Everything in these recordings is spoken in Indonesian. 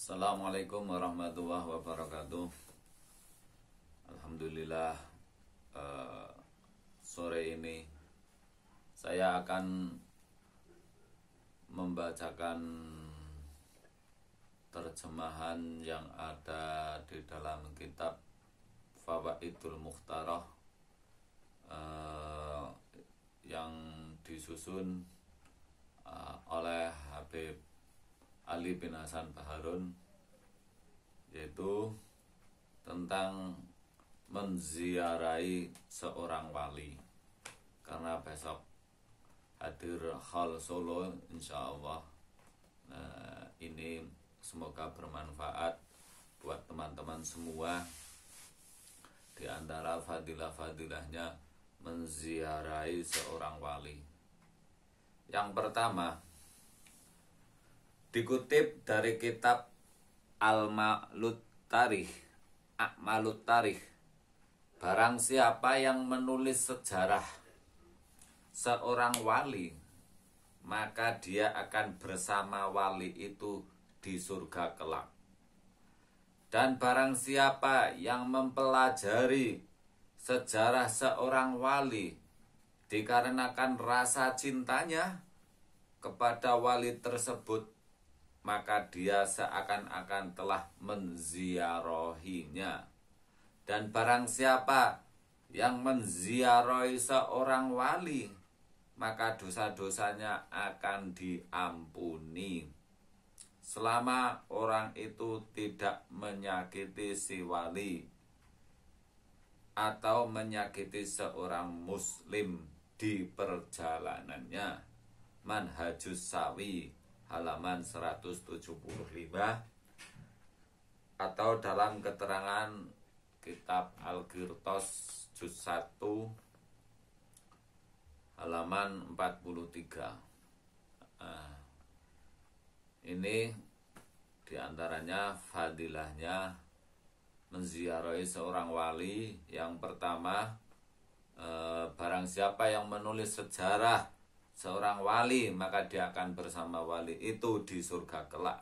Assalamualaikum warahmatullahi wabarakatuh. Alhamdulillah, sore ini saya akan membacakan terjemahan yang ada di dalam kitab Fawaidul Mukhtarah yang disusun oleh Habib Ali bin Hasan Baharun, yaitu tentang menziarahi seorang wali. Karena besok hadir Khol Solo insyaallah. Nah, ini semoga bermanfaat buat teman-teman semua. Di antara fadilah-fadilahnya menziarahi seorang wali. Yang pertama, dikutip dari kitab A'malut Tarikh, barang siapa yang menulis sejarah seorang wali, maka dia akan bersama wali itu di surga kelak. Dan barang siapa yang mempelajari sejarah seorang wali dikarenakan rasa cintanya kepada wali tersebut, maka dia seakan-akan telah menziarahinya. Dan barang siapa yang menziarahi seorang wali, maka dosa-dosanya akan diampuni selama orang itu tidak menyakiti si wali atau menyakiti seorang muslim di perjalanannya. Manhajus Sawi halaman 175, atau dalam keterangan kitab Al-Qirtos juz 1 halaman 43. Ini diantaranya fadilahnya menziarahi seorang wali. Yang pertama, barang siapa yang menulis sejarah seorang wali, maka dia akan bersama wali itu di surga kelak.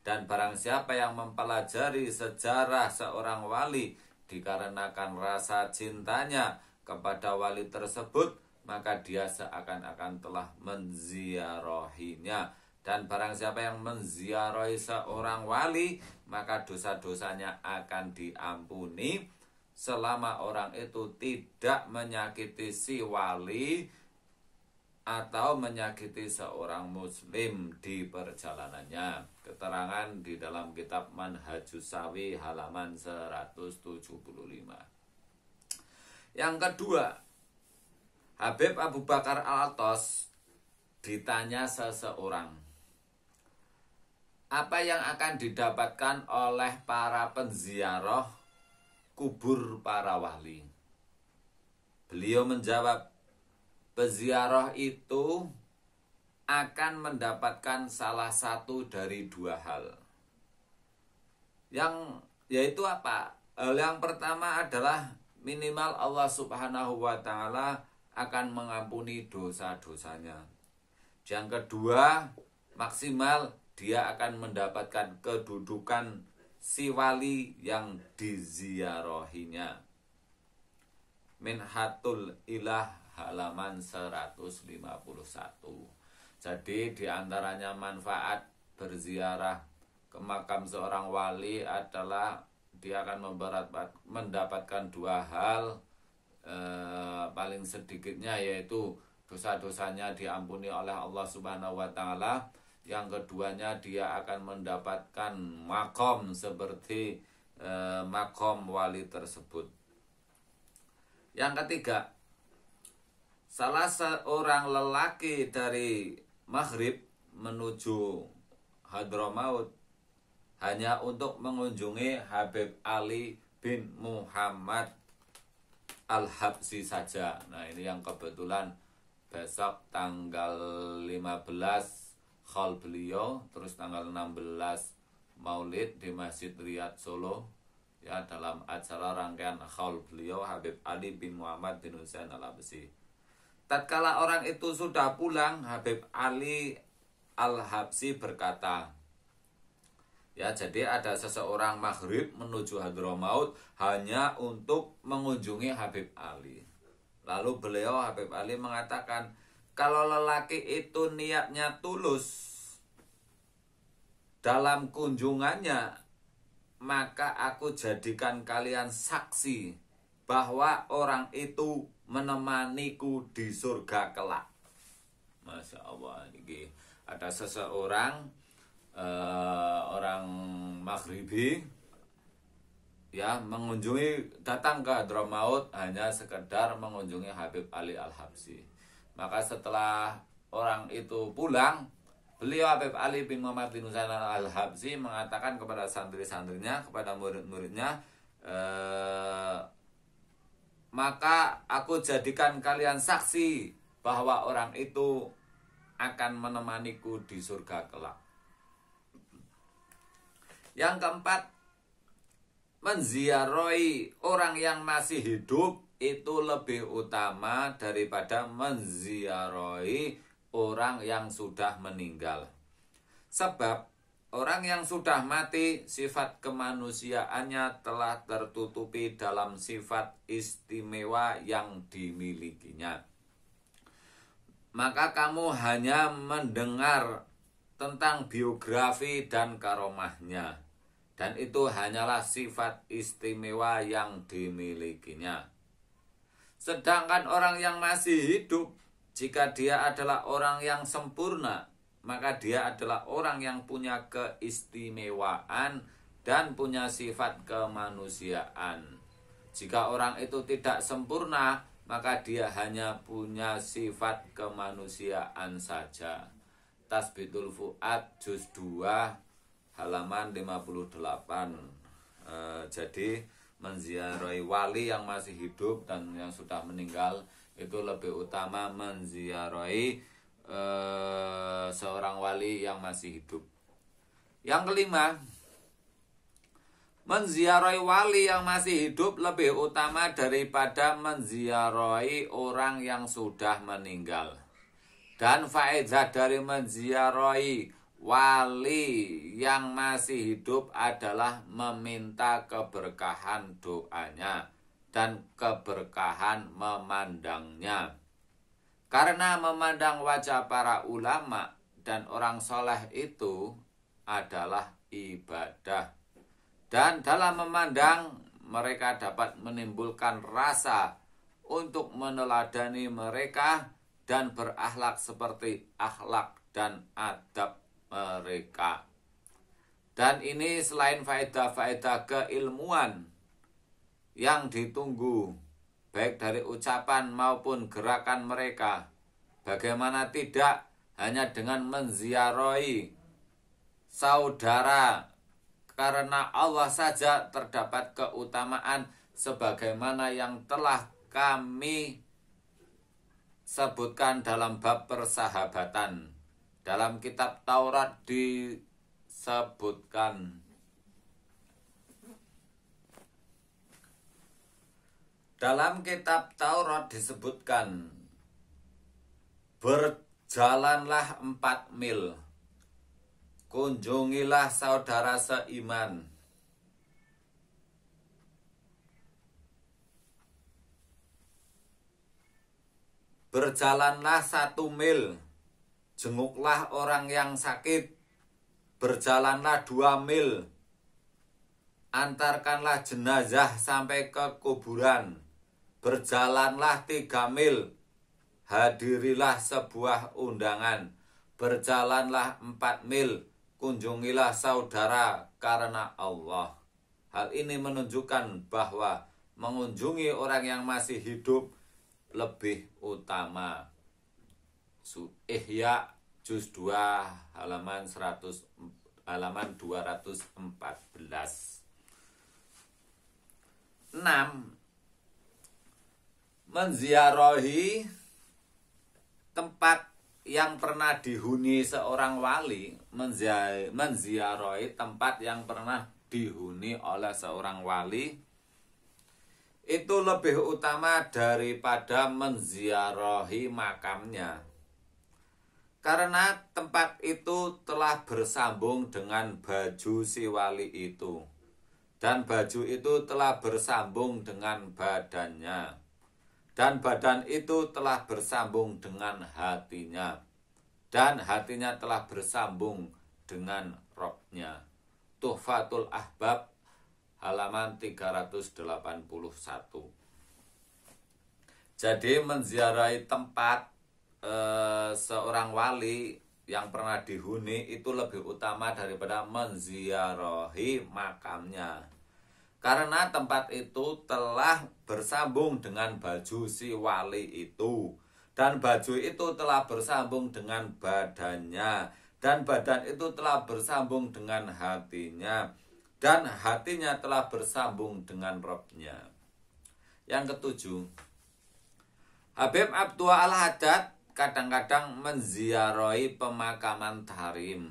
Dan barang siapa yang mempelajari sejarah seorang wali dikarenakan rasa cintanya kepada wali tersebut, maka dia seakan-akan telah menziarahinya. Dan barang siapa yang menziarahi seorang wali, maka dosa-dosanya akan diampuni selama orang itu tidak menyakiti si wali atau menyakiti seorang muslim di perjalanannya. Keterangan di dalam kitab Manhajus Sawi halaman 175. Yang kedua, Habib Abu Bakar Al-Atos ditanya seseorang, apa yang akan didapatkan oleh para penziarah kubur para wali? Beliau menjawab, peziarah itu akan mendapatkan salah satu dari dua hal. Yaitu apa? Yang pertama adalah minimal Allah Subhanahu wa Ta'ala akan mengampuni dosa-dosanya. Yang kedua, maksimal dia akan mendapatkan kedudukan si wali yang diziarahinya. Minhatul Ilah halaman 151. Jadi diantaranya manfaat berziarah ke makam seorang wali adalah dia akan mendapatkan dua hal. Paling sedikitnya yaitu dosa-dosanya diampuni oleh Allah Subhanahu wa Ta'ala. Yang keduanya dia akan mendapatkan makom seperti makom wali tersebut. Yang ketiga, salah seorang lelaki dari Maghrib menuju Hadramaut hanya untuk mengunjungi Habib Ali bin Muhammad Al-Habsyi saja. Nah, ini yang kebetulan besok tanggal 15 Khol beliau, terus tanggal 16 Maulid di Masjid Riyadh Solo, ya, dalam acara rangkaian Khol beliau Habib Ali bin Muhammad bin Husain Al-Habsyi. Tatkala orang itu sudah pulang, Habib Ali Al-Habsyi berkata, Ya, jadi ada seseorang maghrib menuju Hadramaut hanya untuk mengunjungi Habib Ali. Lalu beliau Habib Ali mengatakan, kalau lelaki itu niatnya tulus dalam kunjungannya, maka aku jadikan kalian saksi bahwa orang itu menemaniku di surga kelak. Masya Allah, ini ada seseorang orang Maghribi ya mengunjungi, datang ke Hadramaut hanya sekedar mengunjungi Habib Ali Al-Habsyi. Maka setelah orang itu pulang, beliau Habib Ali bin Muhammad bin Husain Al-Habsyi mengatakan kepada santri-santrinya, kepada murid-muridnya, maka aku jadikan kalian saksi bahwa orang itu akan menemaniku di surga kelak. Yang keempat, menziarahi orang yang masih hidup itu lebih utama daripada menziarahi orang yang sudah meninggal. Sebab orang yang sudah mati, sifat kemanusiaannya telah tertutupi dalam sifat istimewa yang dimilikinya. Maka kamu hanya mendengar tentang biografi dan karomahnya, dan itu hanyalah sifat istimewa yang dimilikinya. Sedangkan orang yang masih hidup, jika dia adalah orang yang sempurna, maka dia adalah orang yang punya keistimewaan dan punya sifat kemanusiaan. Jika orang itu tidak sempurna, maka dia hanya punya sifat kemanusiaan saja. Tasbitul Fuad juz 2 halaman 58. Jadi menziarahi wali yang masih hidup dan yang sudah meninggal itu lebih utama menziarahi seorang wali yang masih hidup. Yang kelima, menziarahi wali yang masih hidup lebih utama daripada menziarahi orang yang sudah meninggal. Dan faedah dari menziarahi wali yang masih hidup adalah meminta keberkahan doanya dan keberkahan memandangnya. Karena memandang wajah para ulama dan orang soleh itu adalah ibadah. Dan dalam memandang, mereka dapat menimbulkan rasa untuk meneladani mereka dan berakhlak seperti akhlak dan adab mereka. Dan ini selain faedah-faedah keilmuan yang ditunggu, baik dari ucapan maupun gerakan mereka, bagaimana tidak hanya dengan menziarahi saudara karena Allah saja terdapat keutamaan sebagaimana yang telah kami sebutkan dalam bab persahabatan. Dalam kitab Taurat disebutkan, berjalanlah 4 mil, kunjungilah saudara seiman. Berjalanlah 1 mil, jenguklah orang yang sakit. Berjalanlah 2 mil, antarkanlah jenazah sampai ke kuburan. Berjalanlah 3 mil, hadirilah sebuah undangan. Berjalanlah 4 mil, kunjungilah saudara karena Allah. Hal ini menunjukkan bahwa mengunjungi orang yang masih hidup lebih utama. Ihya juz 2 halaman 214. 6. Menziarahi tempat yang pernah dihuni seorang wali, menziarahi tempat yang pernah dihuni oleh seorang wali itu lebih utama daripada menziarahi makamnya. Karena tempat itu telah bersambung dengan baju si wali itu, dan baju itu telah bersambung dengan badannya, dan badan itu telah bersambung dengan hatinya, dan hatinya telah bersambung dengan rohnya. Tuhfatul Ahbab halaman 381. Jadi menziarahi tempat seorang wali yang pernah dihuni itu lebih utama daripada menziarahi makamnya. Karena tempat itu telah bersambung dengan baju si wali itu, dan baju itu telah bersambung dengan badannya, dan badan itu telah bersambung dengan hatinya, dan hatinya telah bersambung dengan rohnya. Yang ketujuh, Habib Abdullah Al-Haddad kadang-kadang menziarahi pemakaman Tarim.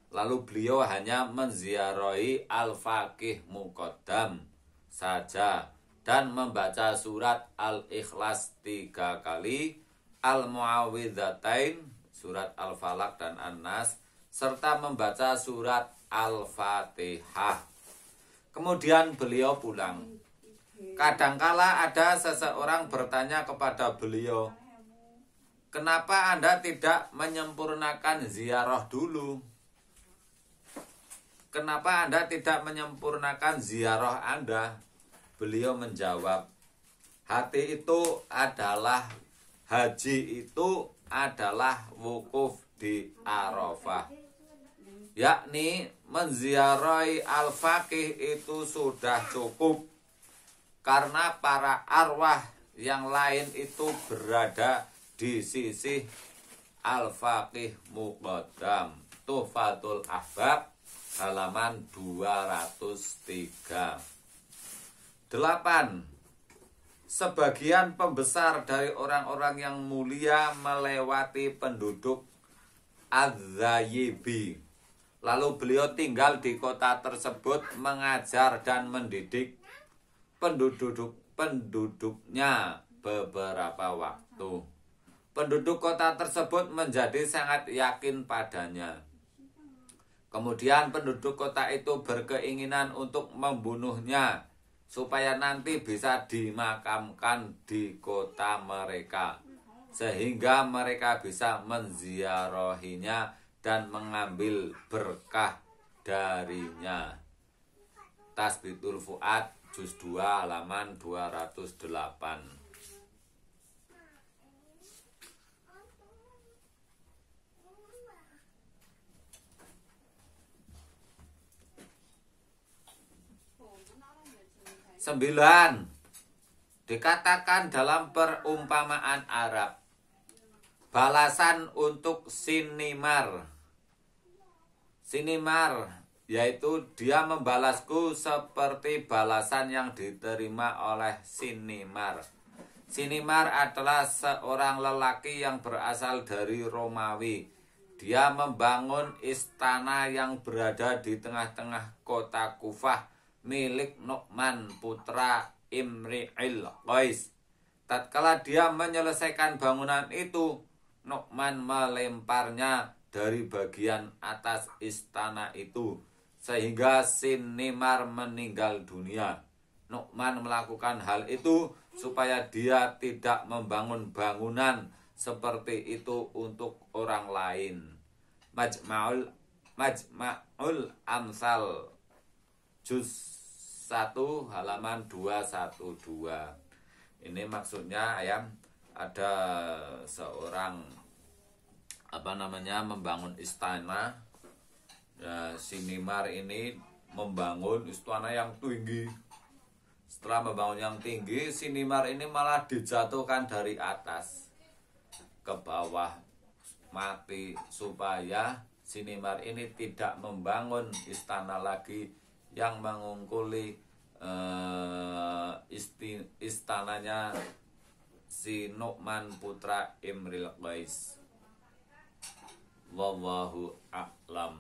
Lalu beliau hanya menziarahi Al-Faqih Muqaddam saja dan membaca surat Al-Ikhlas 3 kali, Al-Muawwidzatain, surat Al-Falaq dan An-Nas, serta membaca surat Al-Fatihah. Kemudian beliau pulang. Kadangkala ada seseorang bertanya kepada beliau, "Kenapa Anda tidak menyempurnakan ziarah dulu? Kenapa Anda tidak menyempurnakan ziarah Anda?" Beliau menjawab, haji itu adalah wukuf di Arafah. Yakni menziarahi Al-Faqih itu sudah cukup, karena para arwah yang lain itu berada di sisi Al-Faqih Muqaddam. Tuhfatul Ahbab halaman 203. 8. Sebagian pembesar dari orang-orang yang mulia melewati penduduk Az-Zayibi. Lalu beliau tinggal di kota tersebut, mengajar dan mendidik penduduknya beberapa waktu. Penduduk kota tersebut menjadi sangat yakin padanya. Kemudian penduduk kota itu berkeinginan untuk membunuhnya, supaya nanti bisa dimakamkan di kota mereka, sehingga mereka bisa menziarahinya dan mengambil berkah darinya. Tasbitul Fuad juz 2 halaman 208. 9. Dikatakan dalam perumpamaan Arab, balasan untuk sinimar. Sinimar yaitu dia membalasku seperti balasan yang diterima oleh Sinimar. Sinimar adalah seorang lelaki yang berasal dari Romawi. Dia membangun istana yang berada di tengah-tengah kota Kufah milik Nu'man putra Imri'il Qais. Tatkala dia menyelesaikan bangunan itu, Nu'man melemparnya dari bagian atas istana itu, sehingga Sinimar meninggal dunia. Nu'man melakukan hal itu supaya dia tidak membangun bangunan seperti itu untuk orang lain. Majma'ul Amsal juz 1 halaman 212. Ini maksudnya ada seorang membangun istana. Sinimar ini membangun istana yang tinggi. Setelah membangun yang tinggi, Sinimar ini malah dijatuhkan dari atas ke bawah, mati, supaya Sinimar ini tidak membangun istana lagi yang mengungkuli istananya si Nu'man putra Imril Qais. Wallahu a'lam.